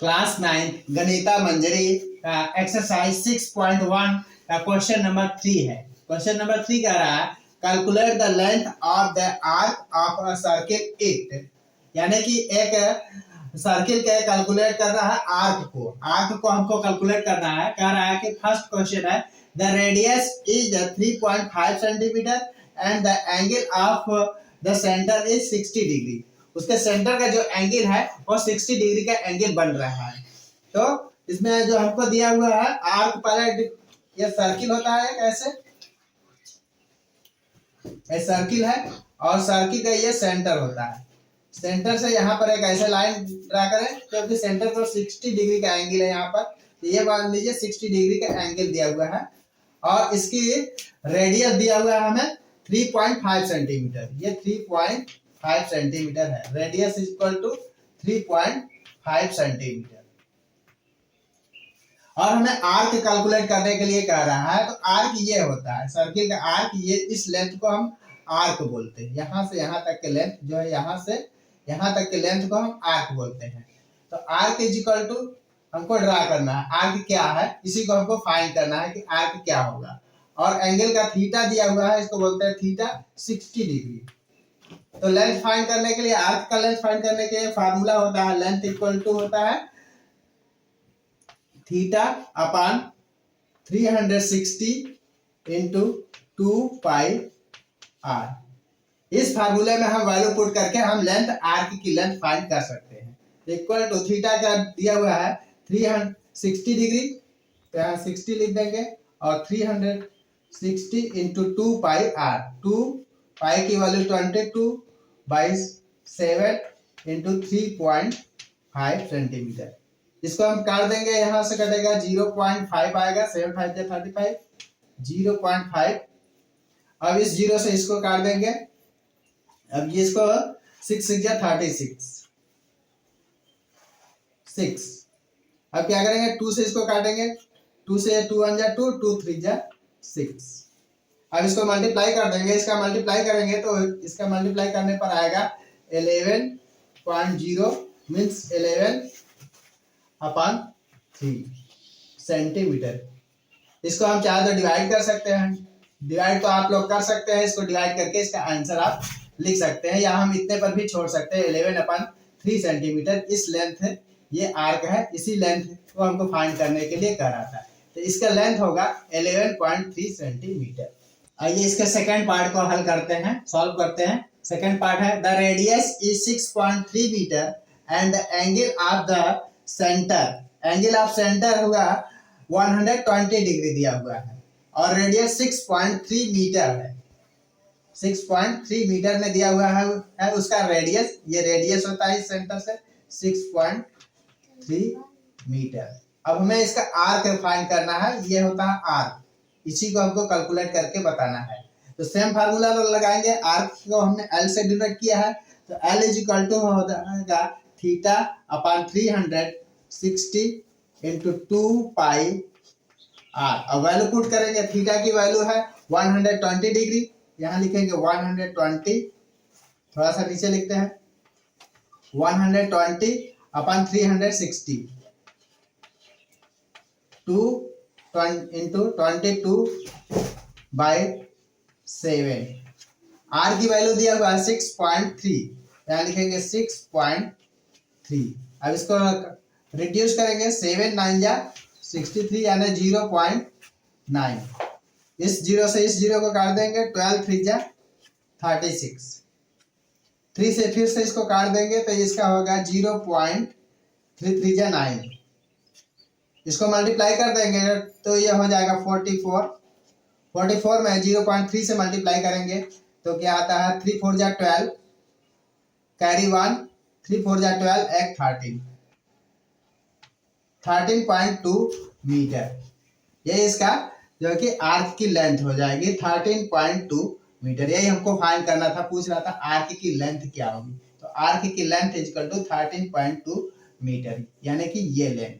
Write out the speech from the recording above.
Class 9 गणिता मंजरी का exercise 6.1 का question number 3 है। क्वेश्चन नंबर 3 कह रहा है calculate the length of the arc of a circle it, यानी कि एक सर्किल के कैलकुलेट कर रहा है आर्क को हमको कैलकुलेट करना है। कह रहा है कि फर्स्ट क्वेश्चन है the radius is 3.5 centimetre and the angle of the centre is 60 degree. उसके सेंटर का जो एंगल है वो 60 डिग्री का एंगल बन रहा है। तो इसमें जो हमको दिया हुआ है आर्क पहले ये सर्किल होता है, कैसे ये सर्किल है और सर्किल का ये सेंटर होता है। सेंटर से यहाँ पर एक ऐसे लाइन ड्रा करें क्योंकि सेंटर पर 60 डिग्री का एंगल है। यहाँ पर तो ये मान लीजिए 60 डिग्री का एंगल दिया हुआ है और इसकी रेडियस दिया हुआ है हमें 3.5 सेंटीमीटर। ये 3.5 सेंटीमीटर है। Radius is equal to 3.5 centimetre. और हमें आर्क कैलकुलेट करने के लिए कह रहा है। तो आर्क ये होता है सर्किल का आर्क, ये इस लेंथ को हम आर्क बोलते हैं। यहाँ से यहाँ तक के लेंथ जो है, यहाँ से यहाँ तक के लेंथ को हम आर्क बोलते हैं। तो आर्क इज इक्वल टू हमको ड्रा करना है आर्क क्या है, इसी को हमको फाइंड करना है कि आर्क क्या होगा। और एंगल का थीटा दिया हुआ है, इसको बोलते हैं थीटा 60 डिग्री। तो लेंथ फाइंड करने के लिए, आर्क का लेंथ फाइंड करने के लिए फार्मूला होता है लेंथ इक्वल टू होता है theta upon 360 into 2 pi r. इस फार्मूले में हम वैल्यू पुट करके हम लेंथ आर्क की लेंथ फाइंड कर सकते हैं। इक्वल टू थीटा का दिया हुआ है 360 डिग्री, तो यहाँ 60 लिख देंगे और 360 इंटू 2 पाई आर। 2 पाई की वैल्यू 22/7 इंटू 3.5 सेंटीमीटर। इसको हम काट देंगे, यहाँ से कटेगा 0.5 आएगा, 7 5 35, 0.5। अब इस जीरो से इसको काट देंगे। अब ये इसको 6 6 36 6। अब क्या करेंगे, 2 से इसको काटेंगे, 2 से 2 1 2, 2 3 6। अब इसको मल्टीप्लाई कर देंगे। इसका मल्टीप्लाई करेंगे तो इसका मल्टीप्लाई करने पर आएगा 11.0 मीन्स 11/3 सेंटीमीटर। इसको हम चाहे तो डिवाइड कर सकते हैं। डिवाइड तो आप लोग कर सकते हैं, इसको डिवाइड करके इसका आंसर आप लिख सकते हैं, या हम इतने पर भी छोड़ सकते हैं। 11/3 सेंटीमीटर इस लेंथ ये आर्क है, इसी लेंथ को हमको फाइंड करने के लिए कह रहा था। तो इसका लेंथ होगा 11.3 सेंटीमीटर। आइए इसके सेकंड पार्ट को हल करते हैं, सॉल्व करते हैं। सेकंड पार्ट है the radius is 6.3 metre and the angle of the centre, angle of centre हुआ 120 डिग्री दिया हुआ है और रेडियस 6.3 मीटर है। 6.3 मीटर में दिया हुआ है उसका रेडियस, ये रेडियस होता है इस सेंटर से 6.3 मीटर। अब हमें इसका आर्क फाइंड करना है, ये होता है आर्क, इसी को हमको कैलकुलेट करके बताना है। तो सेम फार्मूला लगाएंगे। आर्क को हमने एल से डिनोट किया है, तो एल इज इक्वल टू होगा theta upon 360 into 2 pi r. अब वैल्यू पुट करेंगे। थीटा की वैल्यू है 120 डिग्री, यहाँ लिखेंगे 120, थोड़ा सा नीचे लिखते हैं 120 अपॉन 360 2 इंटू 22/7। आर की वैल्यू दिया हुआ है 6.3, यहाँ लिखेंगे 6.3। अब इसको रिड्यूस करेंगे, 7 9 63 यानी 0.9। इस जीरो से इस जीरो को काट देंगे, 12 3 36। 3 से फिर से इसको काट देंगे तो इसका होगा 0.3 9। इसको मल्टीप्लाई कर देंगे तो ये हो जाएगा 44। 44 में 0.3 से मल्टीप्लाई करेंगे तो क्या आता है 3 4 12, कैरी 1, 3 4 12 एक 13.2 मीटर। ये इसका जो कि आर्क की लेंथ हो जाएगी 13.2 मीटर। यही हमको फाइंड करना था, पूछ रहा था आर्क की लेंथ क्या होगी। तो आर्क की length is equal to 13.2 metre, यानी कि ये लेंथ।